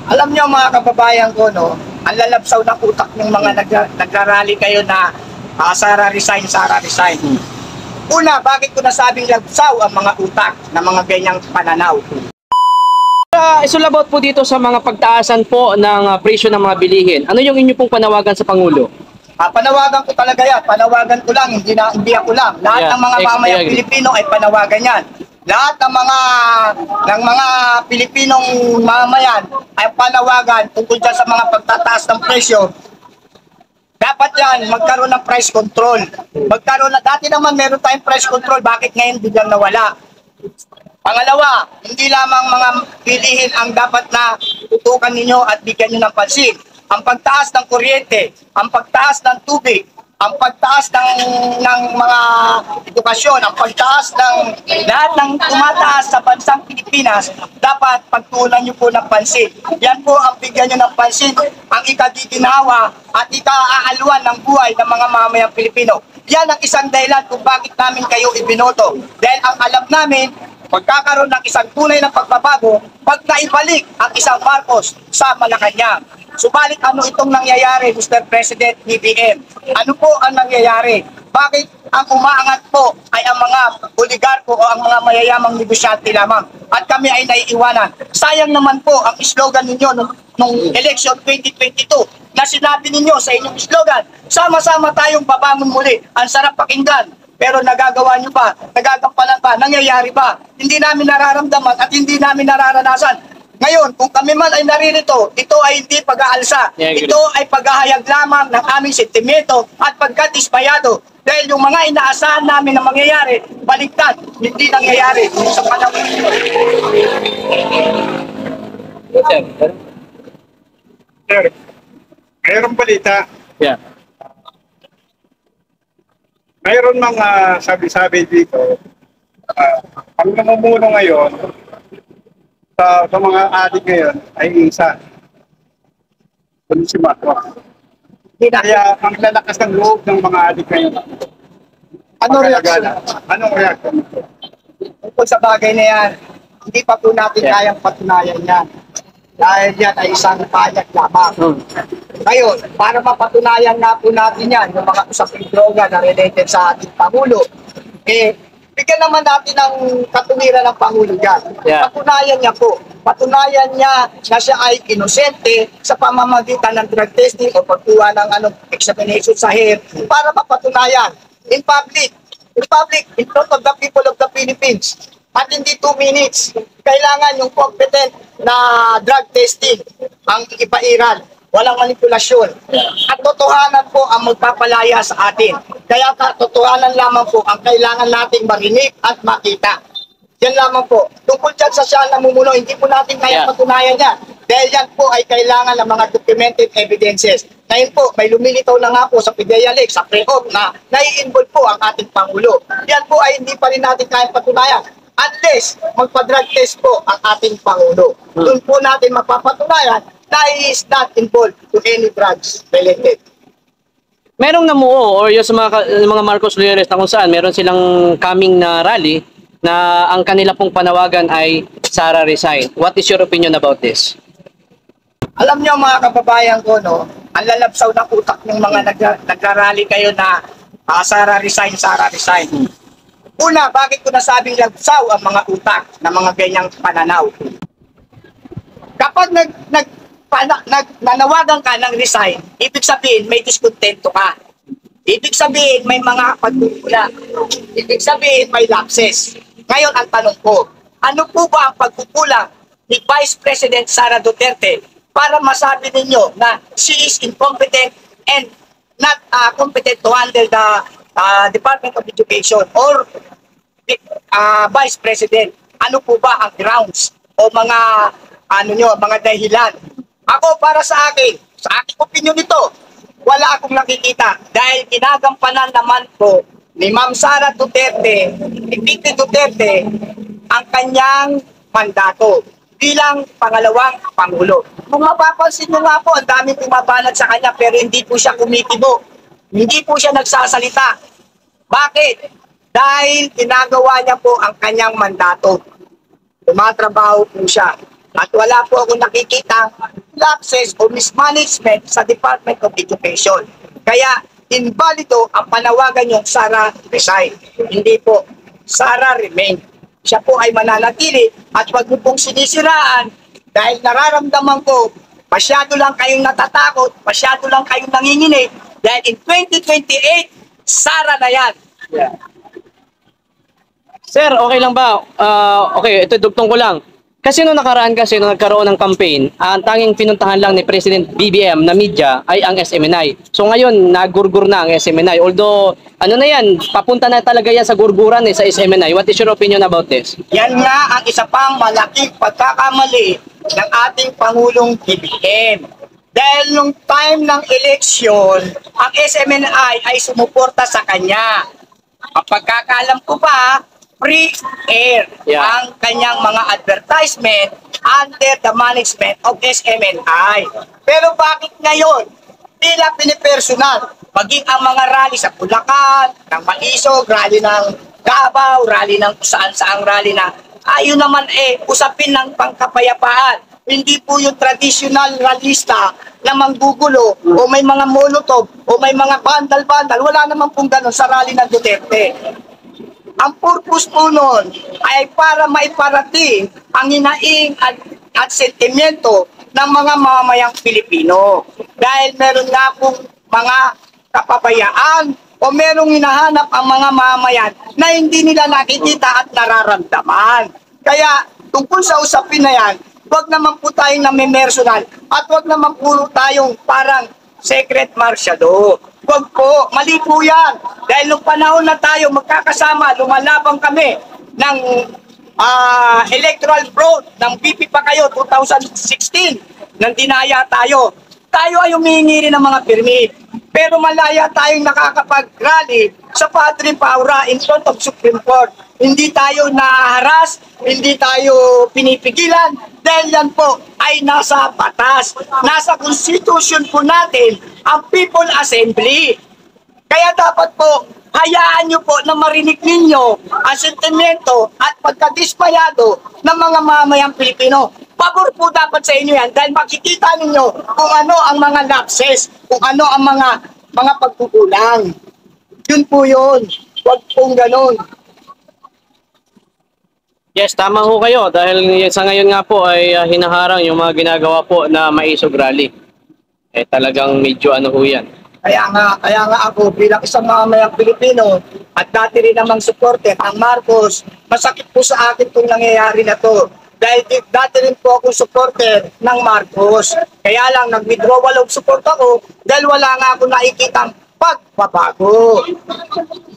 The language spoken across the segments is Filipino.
Alam niyo mga kababayan ko, no, ang lalabsaw ng utak ng mga nagrarally kayo na Sara resign, Sara resign. Una, bakit ko nasabing labsaw ang mga utak ng mga ganyang pananaw? It's all about po dito sa mga pagtaasan po ng presyo ng mga bilihin. Ano yung inyo pong panawagan sa Pangulo? Panawagan ko talaga yan. Panawagan ko lang, hindi ako lang. Lahat ng mga mamayang Pilipino ay panawagan yan. Lahat ng mga Pilipinong mamayan ay panawagan tungkol dyan sa mga pagtataas ng presyo. Dapat yan, magkaroon ng price control. Dati naman meron tayong price control, bakit ngayon biglang nawala? Pangalawa, hindi lamang mga bilihin ang dapat na tutukan ninyo at bigyan nyo ng pansin. Ang pagtaas ng kuryente, ang pagtaas ng tubig, ang pagtaas ng mga edukasyon, ang pagtaas ng lahat ng tumataas sa bansang Pilipinas, dapat pagtuunan nyo po ng pansin. Yan po ang bigyan nyo ng pansin, ang ikagiginawa at ikaaalwan ng buhay ng mga mamayang Pilipino. Yan ang isang dahilan kung bakit namin kayo ibinoto. Dahil ang alam namin, pagkakaroon ng isang tunay na pagbabago, pag naibalik ang isang Marcos sa Malacanang. Subalit ano itong nangyayari, Mr. President BBM? Ano po ang nangyayari? Bakit ang umaangat po ay ang mga oligarko o ang mga mayayamang negosyante lamang? At kami ay naiiwanan. Sayang naman po ang slogan ninyo nung election 2022 na sinabi ninyo sa inyong slogan, sama-sama tayong babangon muli. Ang sarap pakinggan. Pero nagagawa nyo pa, nagagampanan pa, nangyayari pa. Hindi namin nararamdaman at hindi namin nararanasan. Ngayon, kung kami man ay naririto, ito ay hindi pag-aalsa. Ito ay paghahayag lamang ng aming sentimento at pagkadismayado. Dahil yung mga inaasahan namin na mangyayari, baliktad, hindi nangyayari sa panahon nito. Sir, mayroong balita. Yeah. Mayroon mga sabi-sabi dito, ang namumuno ngayon sa mga adik ngayon ay isa. Kundi si Marcos. Kaya ang lalakas ng loob ng mga adik ngayon. Anong reaksyon? Anong reaksyon? Tungkol sa bagay na yan, hindi pa po natin kayang patunayan yan. Dahil yan ay isang payag lamang. Ngayon, para mapatunayan nga po natin yan, yung mga usaping droga na related sa ating Pangulo, bigyan naman natin ng katuwiran ng Pangulo dyan. Patunayan niya po. Patunayan niya na siya ay inosente sa pamamagitan ng drug testing o pagkuha ng examination sa hair para mapatunayan in public, in front of the people of the Philippines. At hindi 2 minutes. Kailangan yung competent na drug testing ang ipairal. Walang manipulasyon. At totohanan po ang magpapalaya sa atin. Kaya totohanan lamang po ang kailangan nating marinig at makita. Yan lamang po. Tungkol dyan sa siya namumuno, hindi po natin kaya patunayan yan. Dahil yan po ay kailangan ng mga documented evidences. Ngayon po, may lumilitaw na nga po sa PDEA League, sa pre-op na nai-involve po ang ating Pangulo. Yan po ay hindi pa rin natin kaya patunayan. Unless magpa-drug test po ang ating Pangulo. Doon po natin mapapatunayan na he is not involved to any drugs related. Merong namuo or yung sa mga Marcos loyalists na kung saan meron silang coming na rally na ang kanila pong panawagan ay Sara resign. What is your opinion about this? Alam niyo mga kababayan ko, no, ang lalabsaw ng utak ng mga nagrarally kayo na Sara resign, Sara resign. Una, bakit ko nasabing labsaw ang mga utak ng mga ganyang pananaw? Kapag nanawagan ka ng resign, ibig sabihin may diskontento ka. Ibig sabihin may mga pagkukula. Ibig sabihin may lapses. Ngayon ang tanong ko, ano po ba ang pagkukulang ni Vice President Sara Duterte para masabi ninyo na she is incompetent and not competent to handle the Department of Education or Vice President? Ano po ba ang grounds o mga mga dahilan? Ako para sa aking opinion nito, wala akong nakikita dahil ginagampanan naman po ni Ma'am Sara Duterte, ni Vicky Duterte, ang kanyang mandato bilang pangalawang Pangulo. Kung mapapansin nyo nga po, ang daming pumabanat sa kanya pero hindi po siya kumitibo. Hindi po siya nagsasalita. Bakit? Dahil ginagawa niya po ang kanyang mandato. Tumatrabaho po siya. at wala po akong nakikita lapses o mismanagement sa Department of Education. Kaya invalido ang panawagan yung Sara resign. Hindi po, Sara remain. Siya po ay mananatili at wag mo pong sinisiraan dahil nararamdaman ko masyado lang kayong natatakot, masyado lang kayong nanginginig dahil in 2028, Sara na yan. Sir, okay lang ba? Okay, ito dugtong ko lang. Kasi nung nakaraan kasi, nung nagkaroon ng campaign, ang tanging pinuntahan lang ni President BBM na media ay ang SMNI. So ngayon, nagurgur na ang SMNI. Although, ano na yan, papunta na talaga yan sa gurguran sa SMNI. What is your opinion about this? Yan nga ang isa pang malaking pagkakamali ng ating Pangulong BBM. Dahil nung time ng eleksyon, ang SMNI ay sumuporta sa kanya. Ang pagkakaalam ko pa, free air ang kanyang mga advertisement under the management of SMNI. Pero bakit ngayon, tila pinipersonal, maging ang mga rally sa Bulacan, ng Maisog, rally ng Davao, rally ng saan-saang rally na, ayun naman usapin ng pangkapayapaan. Hindi po yung traditional rallyista na manggugulo o may mga molotov o may mga bandal-bandal. Wala naman pong ganun sa rally ng Duterte. Ang purpose po nun ay para maiparating ang hinaing at sentimiento ng mga mamamayang Pilipino. Dahil meron nga pong mga kapabayaan o merong hinahanap ang mga mamayan na hindi nila nakikita at nararamdaman. Kaya tungkol sa usapin na yan, huwag naman po tayong namimersonal at huwag naman po tayong parang secret marsyado. Huwag po, mali po yan. Dahil nung panahon na tayo magkakasama, lumalabang kami ng electoral fraud ng BP pa kayo 2016 nang dinaya tayo. Tayo ay humihingi rin ng mga permit. Pero malaya tayong nakakapag-rally sa Padre Paura in front of Supreme Court. Hindi tayo naharas, hindi tayo pinipigilan, dahil yan po ay nasa batas. Nasa constitution po natin ang People Assembly. Kaya dapat po, hayaan nyo po na marinig ninyo ang sentimento at pagkadismayado ng mga mamayang Pilipino. Pabor po dapat sa inyo yan dahil makikita ninyo kung ano ang mga lapses, kung ano ang mga pagkukulang. Yun po yun. Huwag pong ganun. Yes, tama ho kayo dahil sa ngayon nga po ay hinaharang yung mga ginagawa po na Maisog Rally. Talagang medyo ano ho yan. Kaya nga ako bilang isang mamayang Pilipino at dati rin namang supporter ng Marcos, masakit po sa akin itong nangyayari na to. Dahil dati rin po akong supporter ng Marcos. Kaya lang nag-withdrawal of support ako dahil wala nga ako nakikitang pagbabago.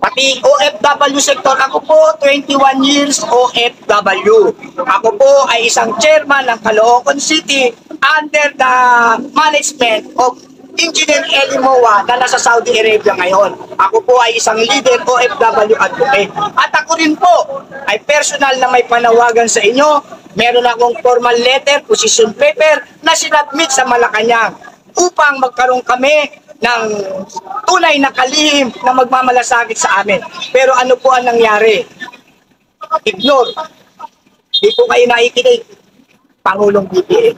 Pati OFW sector, ako po 21 years OFW. Ako po ay isang chairman ng Caloocan City under the management of Engineer Eli Moa na nasa Saudi Arabia ngayon. Ako po ay isang leader OFW advocate. At ako rin po ay personal na may panawagan sa inyo. Meron akong formal letter, position paper na sinabmit sa Malacanang upang magkaroon kami ng tunay na kalihim na magmamalasakit sa amin. Pero ano po ang nangyari? Ignore. Di po kayo nakikinig. Pangulong BBM.